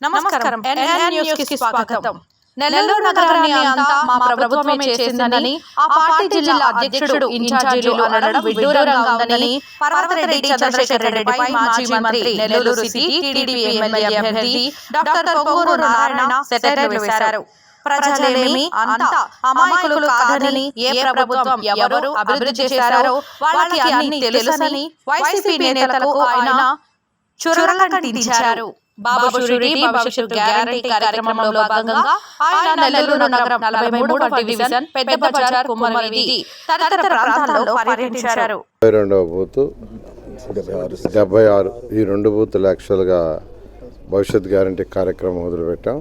నమస్కారం. NN news కి స్వాగతం. నెల్లూరు నగరాన్ని అంతా మా ప్రభుత్వమే చేసిందని ఆ పార్టీ జిల్లా అధ్యక్షుడు ఇన్ఛార్జీలు అనడం విడ్డూరంగా ఉందని పర్వతరెడ్డి చంద్రశేఖర్ రెడ్డిపై మాజీ మంత్రి నెల్లూరు సిటీ టీడీపీ ఎమ్మెల్యే అభ్యర్థి డాక్టర్ పొంగూరు నారాయణ సెటైర్లు వేశారు. ప్రజలేమి అంతా అమాయకులు కాదని, ఏ ప్రభుత్వం ఎవరు అభివృద్ధి చేశారో వాళ్ళకి అన్ని తెలుసని వైసీపీ నేతలకు ఆయన చురకంటించారు. బాబు షూరిటీ భవిష్యత్తు గ్యారంటీ కార్యక్రమంలో భాగంగా ఆయన నెల్లూరు నగరం 43వ డివిజన్ పెద్ద బజార్ కుమ్మరి వీధి తదితర ప్రాంతాల్లో పర్యటించారు. 22వ బూత్ 76 ఈ రెండు బూతులు యాక్చువల్గా భవిష్యత్ గ్యారంటీ కార్యక్రమం మొదలుపెట్టాం.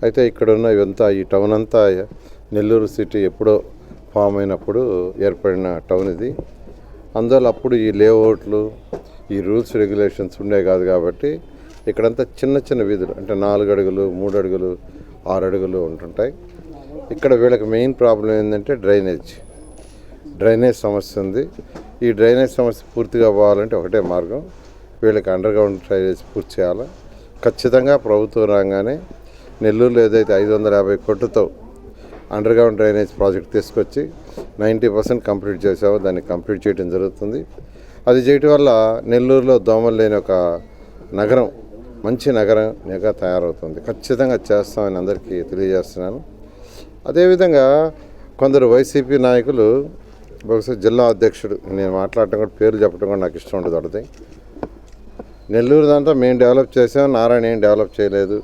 అయితే ఇక్కడున్న ఇవంతా ఈ టౌన్ అంతా నెల్లూరు సిటీ ఎప్పుడో ఫామ్ అయినప్పుడు ఏర్పడిన టౌన్ ఇది. అందువల్ల అప్పుడు ఈ లేఅవుట్లు ఈ రూల్స్ రెగ్యులేషన్స్ ఉండే కాదు కాబట్టి ఇక్కడంతా చిన్న చిన్న వీధులు అంటే 4 అడుగులు 3 అడుగులు 6 అడుగులు ఉంటుంటాయి. ఇక్కడ వీళ్ళకి మెయిన్ ప్రాబ్లం ఏంటంటే డ్రైనేజ్ సమస్య ఉంది. ఈ డ్రైనేజ్ సమస్య పూర్తిగా పోవాలంటే ఒకటే మార్గం, వీళ్ళకి అండర్ గ్రౌండ్ డ్రైనేజ్ పూర్తి చేయాలి. ఖచ్చితంగా ప్రభుత్వం రాగానే నెల్లూరులో ఏదైతే 550 కోట్లతో అండర్ గ్రౌండ్ డ్రైనేజ్ ప్రాజెక్ట్ తీసుకొచ్చి 90% కంప్లీట్ చేసామో దాన్ని కంప్లీట్ చేయడం జరుగుతుంది. అది చేయటం వల్ల నెల్లూరులో దోమలు లేని ఒక నగరం, మంచి నగరంగా తయారవుతుంది. ఖచ్చితంగా చేస్తామని అందరికీ తెలియజేస్తున్నాను. అదేవిధంగా కొందరు వైసీపీ నాయకులు, బహుశా జిల్లా అధ్యక్షుడు, నేను మాట్లాడటం కూడా పేర్లు చెప్పడం కూడా నాకు ఇష్టం ఉండదు. అడితే నెల్లూరు దాంట్లో మేము డెవలప్ చేసాం, నారాయణ ఏం డెవలప్ చేయలేదు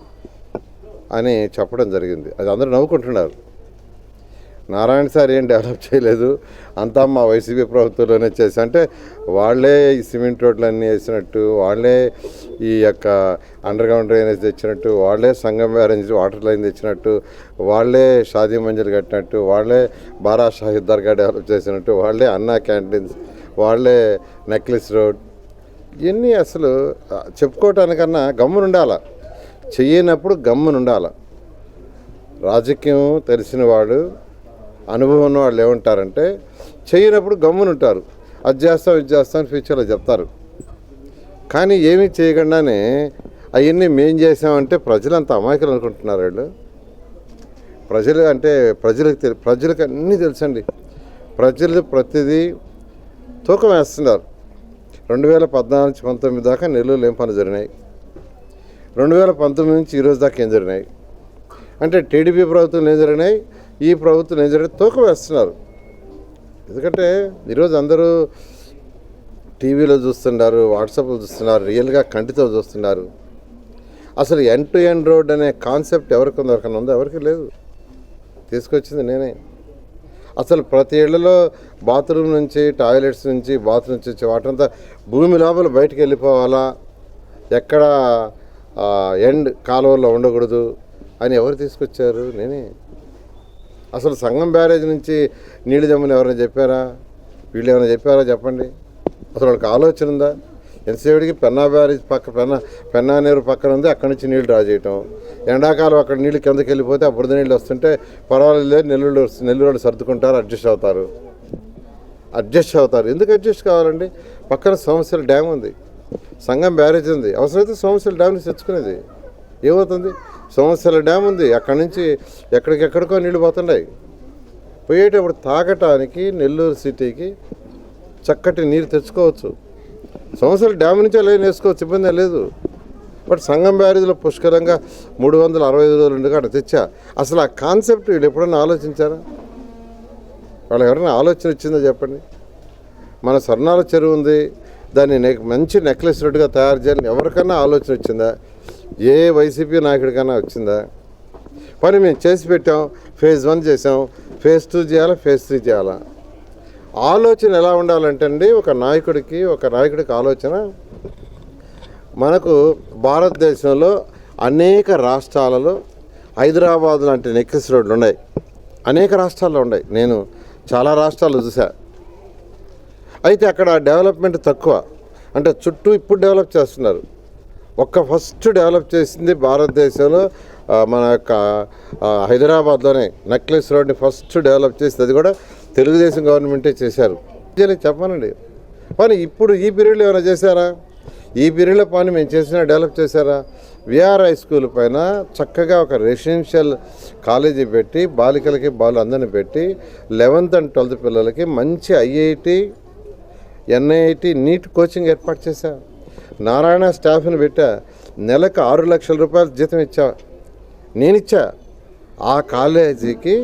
అని చెప్పడం జరిగింది. అది అందరూ నవ్వుకుంటున్నారు. నారాయణ సార్ ఏం డెవలప్ చేయలేదు, అంతా మా వైసీపీ ప్రభుత్వంలోనే చేసి అంటే వాళ్ళే ఈ సిమెంట్ రోడ్లన్నీ వేసినట్టు, వాళ్ళే ఈ యొక్క అండర్ గ్రౌండ్ డ్రైనేజ్ తెచ్చినట్టు, వాళ్ళే సంగం బ్యారేజ్ వాటర్ లైన్ తెచ్చినట్టు, వాళ్ళే షాదీ మంజిల్ కట్టినట్టు, వాళ్ళే బారా షాహిద్ దర్గా డెవలప్ చేసినట్టు, వాళ్ళే అన్నా క్యాంటీన్స్, వాళ్ళే నెక్లెస్ రోడ్, ఇవన్నీ అసలు చెప్పుకోవటానికన్నా గమ్మునుండాల, చెయ్యనప్పుడు గమ్మునుండాల. రాజకీయం తెలిసిన వాడు, అనుభవం ఉన్న వాళ్ళు ఏమంటారంటే చేయనప్పుడు గమ్మునుంటారు, అది చేస్తాం ఇది చేస్తాం ఫ్యూచర్లో చెప్తారు. కానీ ఏమీ చేయకుండానే అవన్నీ మేం చేసామంటే ప్రజలు అంత అమాయకులు అనుకుంటున్నారు. వాళ్ళు ప్రజలు అంటే ప్రజలకు అన్నీ తెలుసండి. ప్రజలు ప్రతిదీ తూకం వేస్తున్నారు. 2014 నుంచి 19 దాకా నెల్లూరులో ఏం పనులు జరిగినాయి, 2019 నుంచి ఈరోజు దాకా ఏం జరిగినాయి అంటే టీడీపీ ప్రభుత్వం ఏం జరిగినాయి, ఈ ప్రభుత్వం ఏం జరిగినాయి తూకం వేస్తున్నారు. ఎందుకంటే ఈరోజు అందరూ టీవీలో చూస్తున్నారు, వాట్సాప్లో చూస్తున్నారు, రియల్గా కంటితో చూస్తున్నారు. అసలు ఎండ్ టు ఎండ్ రోడ్ అనే కాన్సెప్ట్ ఎవరికైనా ఉందో? ఎవరికి లేదు. తీసుకొచ్చింది నేనే. అసలు ప్రతి ఇళ్లలో బాత్రూమ్ నుంచి, టాయిలెట్స్ నుంచి, బాత్రూమ్ నుంచి వచ్చే వాటర్ అంతా భూమి లోపల బయటకు వెళ్ళిపోవాలా, ఎక్కడ ఎండ్ కాలువల్లో ఉండకూడదు అని ఎవరు తీసుకొచ్చారు? నేనే. అసలు సంగం బ్యారేజ్ నుంచి నీళ్ళు జమ్మని ఎవరైనా చెప్పారా? వీళ్ళు ఏమైనా చెప్పారా? చెప్పండి. అసలు వాళ్ళకి ఆలోచన ఉందా? ఎంతసేపటికి పెన్నా బ్యారేజ్ పెన్నా నీరు పక్కన ఉంది, అక్కడి నుంచి నీళ్ళు డ్రా చేయటం. ఎండాకాలం అక్కడ నీళ్ళు కిందకి వెళ్ళిపోతే ఆ బురద నీళ్ళు వస్తుంటే పర్వాలేదు, నెల్లూరు సర్దుకుంటారు, అడ్జస్ట్ అవుతారు. ఎందుకు అడ్జస్ట్ కావాలండి? పక్కన సోమశిల డ్యామ్ ఉంది, సంగం బ్యారేజ్ ఉంది, అవసరమైతే సోమశిల డ్యామ్ నుంచి తెచ్చుకునేది. ఏమవుతుంది? సోమశిల డ్యామ్ ఉంది, అక్కడి నుంచి ఎక్కడికెక్కడికో నీళ్ళు పోతున్నాయి. పోయేటప్పుడు తాగటానికి నెల్లూరు సిటీకి చక్కటి నీరు తెచ్చుకోవచ్చు. సోమశిల డ్యామ్ నుంచి అలా వేసుకోవచ్చు, ఇబ్బంది లేదు. బట్ సంగం బ్యారేజ్లో పుష్కలంగా 365 రోజులు ఉండగా అక్కడ తెచ్చా. అసలు ఆ కాన్సెప్ట్ వీళ్ళు ఎప్పుడన్నా ఆలోచించారా? వాళ్ళకి ఎవరైనా ఆలోచన ఇచ్చిందో చెప్పండి. మన స్వర్ణాల చెరువు ఉంది, దాన్ని మంచి నెక్లెస్ రోడ్డుగా తయారు చేయాలని ఎవరికన్నా ఆలోచన వచ్చిందా? ఏ వైసీపీ నాయకుడికైనా వచ్చిందా? పని మేము చేసి పెట్టాం, ఫేజ్ 1 చేసాం, ఫేజ్ 2 చేయాలా, ఫేజ్ 3 చేయాలా? ఆలోచన ఎలా ఉండాలంటే అండి, ఒక నాయకుడికి ఆలోచన. మనకు భారతదేశంలో అనేక రాష్ట్రాలలో హైదరాబాద్ లాంటి నెక్లెస్ రోడ్లు ఉన్నాయి, అనేక రాష్ట్రాల్లో ఉన్నాయి. నేను చాలా రాష్ట్రాల్లో చూసా. అయితే అక్కడ డెవలప్మెంట్ తక్కువ, అంటే చుట్టూ ఇప్పుడు డెవలప్ చేస్తున్నారు. ఫస్ట్ డెవలప్ చేసింది భారతదేశంలో మన యొక్క హైదరాబాద్లోనే నెక్లెస్ రోడ్ని ఫస్ట్ డెవలప్ చేసింది. అది కూడా తెలుగుదేశం గవర్నమెంటే చేశారు. చెప్పానండి. కానీ ఇప్పుడు ఈ పీరియడ్లో ఏమైనా చేశారా? ఈ పీరియడ్లో పని మేము చేసినా డెవలప్ చేశారా? విఆర్ హై స్కూల్ పైన చక్కగా ఒక రెసిడెన్షియల్ కాలేజీ పెట్టి బాలికలకి అందరిని పెట్టి 11th and 12th పిల్లలకి మంచి ఐఐటి ఎన్ఐటి నీట్ కోచింగ్ ఏర్పాటు చేశా. నారాయణ స్టాఫ్ని పెట్టా. నెలకు 6 లక్షల రూపాయలు జీతం ఇచ్చా, నేనిచ్చా. ఆ కాలేజీకి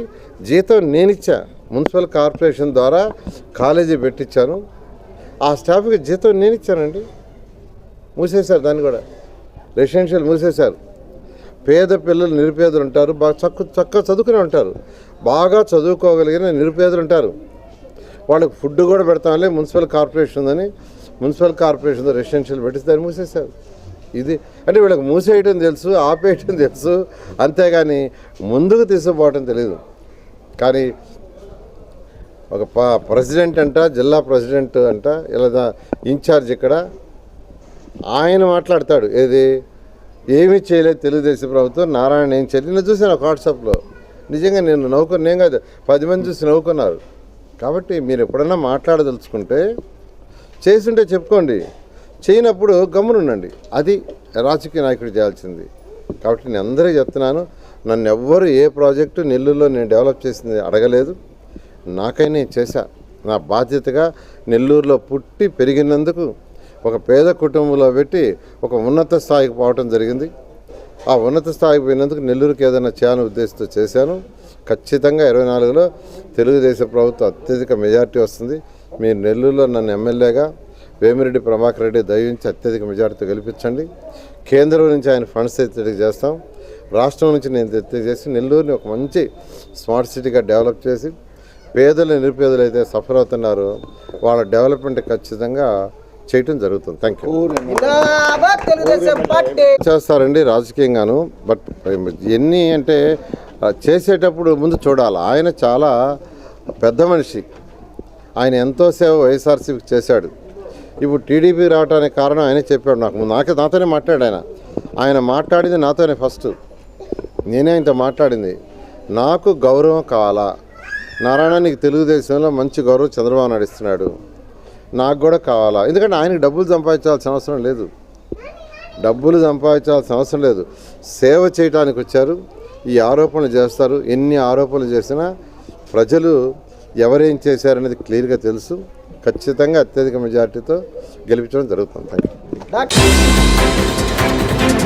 జీతం నేనిచ్చా. మున్సిపల్ కార్పొరేషన్ ద్వారా కాలేజీ పెట్టించాను. ఆ స్టాఫ్కి జీతం నేనిచ్చానండి. మూసేశారు దాన్ని కూడా, రెసిడెన్షియల్ మూసేశారు. పేద పిల్లలు నిరుపేదలు ఉంటారు, బాగా చక్కగా చదువుకునే ఉంటారు, బాగా చదువుకోగలిగిన నిరుపేదలు ఉంటారు. వాళ్ళకి ఫుడ్ కూడా పెడతాంలే మున్సిపల్ కార్పొరేషన్ ఉందని మున్సిపల్ కార్పొరేషన్ రెసిడెన్షియల్ పెట్టి దాన్ని మూసేశారు. ఇది అంటే వీళ్ళకి మూసేయటం తెలుసు, ఆపేయటం తెలుసు, అంతేగాని ముందుకు తీసుకుపోవటం తెలియదు. కానీ ఒక ప్రెసిడెంట్ అంట, జిల్లా ప్రెసిడెంట్ అంట, ఇలా ఇన్ఛార్జ్ ఇక్కడ ఆయన మాట్లాడతాడు, ఏది ఏమీ చేయలేదు తెలుగుదేశం ప్రభుత్వం, నారాయణ ఏం చేయలేదు. నేను చూసాను ఒక వాట్సాప్లో, నిజంగా నేను నవ్వుకుని, నేను కాదు 10 మంది చూసి నవ్వుకున్నారు. కాబట్టి మీరు ఎప్పుడన్నా మాట్లాడదలుచుకుంటే చేస్తుంటే చెప్పుకోండి, చేయనప్పుడు గమ్మునుండండి. అది రాజకీయ నాయకుడు చేయాల్సింది. కాబట్టి నేను అందరికీ చెప్తున్నాను, నన్ను ఎవ్వరు ఏ ప్రాజెక్టు నెల్లూరులో నేను డెవలప్ చేసింది అడగలేదు. నాకైనా చేశా. నా బాధ్యతగా నెల్లూరులో పుట్టి పెరిగినందుకు ఒక పేద కుటుంబంలో పెట్టి ఒక ఉన్నత స్థాయికి పోవటం జరిగింది. ఆ ఉన్నత స్థాయికి పోయినందుకు నెల్లూరుకి ఏదైనా చేయాలని ఉద్దేశంతో చేశాను. ఖచ్చితంగా 24లో తెలుగుదేశం ప్రభుత్వం అత్యధిక మెజార్టీ వస్తుంది. మీరు నెల్లూరులో నన్ను ఎమ్మెల్యేగా వేమిరెడ్డి ప్రభాకర్ రెడ్డి దయించి అత్యధిక మెజార్టీతో గెలిపించండి. కేంద్రం నుంచి ఆయన ఫండ్స్ ఎత్తిడి చేస్తాం, రాష్ట్రం నుంచి నేను ఎత్తి చేసి నెల్లూరుని ఒక మంచి స్మార్ట్ సిటీగా డెవలప్ చేసి పేదలు నిరుపేదలు అయితే సఫర్ అవుతున్నారో వాళ్ళ డెవలప్మెంట్ ఖచ్చితంగా చేయటం జరుగుతుంది. Thank you. చేస్తారండి రాజకీయంగాను, బట్ ఎన్ని అంటే చేసేటప్పుడు ముందు చూడాలి. ఆయన చాలా పెద్ద మనిషి, ఆయన ఎంతో సేవ వైఎస్ఆర్సీకి చేశాడు. ఇప్పుడు టీడీపీ రావడానికి కారణం ఆయనే చెప్పాడు. నాతోనే మాట్లాడాడు. ఆయన మాట్లాడింది నాతోనే ఫస్ట్, నేనే ఆయనతో మాట్లాడింది. నాకు గౌరవం కావాలా, నారాయణ నీకు తెలుగుదేశంలో మంచి గౌరవం చంద్రబాబు నాయుడు ఇస్తున్నాడు, నాకు కూడా కావాలా. ఎందుకంటే ఆయనకి డబ్బులు సంపాదించాల్సిన అవసరం లేదు, సేవ చేయడానికి వచ్చారు. ఈ ఆరోపణలు చేస్తారు, ఎన్ని ఆరోపణలు చేసినా ప్రజలు ఎవరేం చేశారనేది క్లియర్గా తెలుసు. ఖచ్చితంగా అత్యధిక మెజార్టీతో గెలిపించడం జరుగుతుంది. Thank you.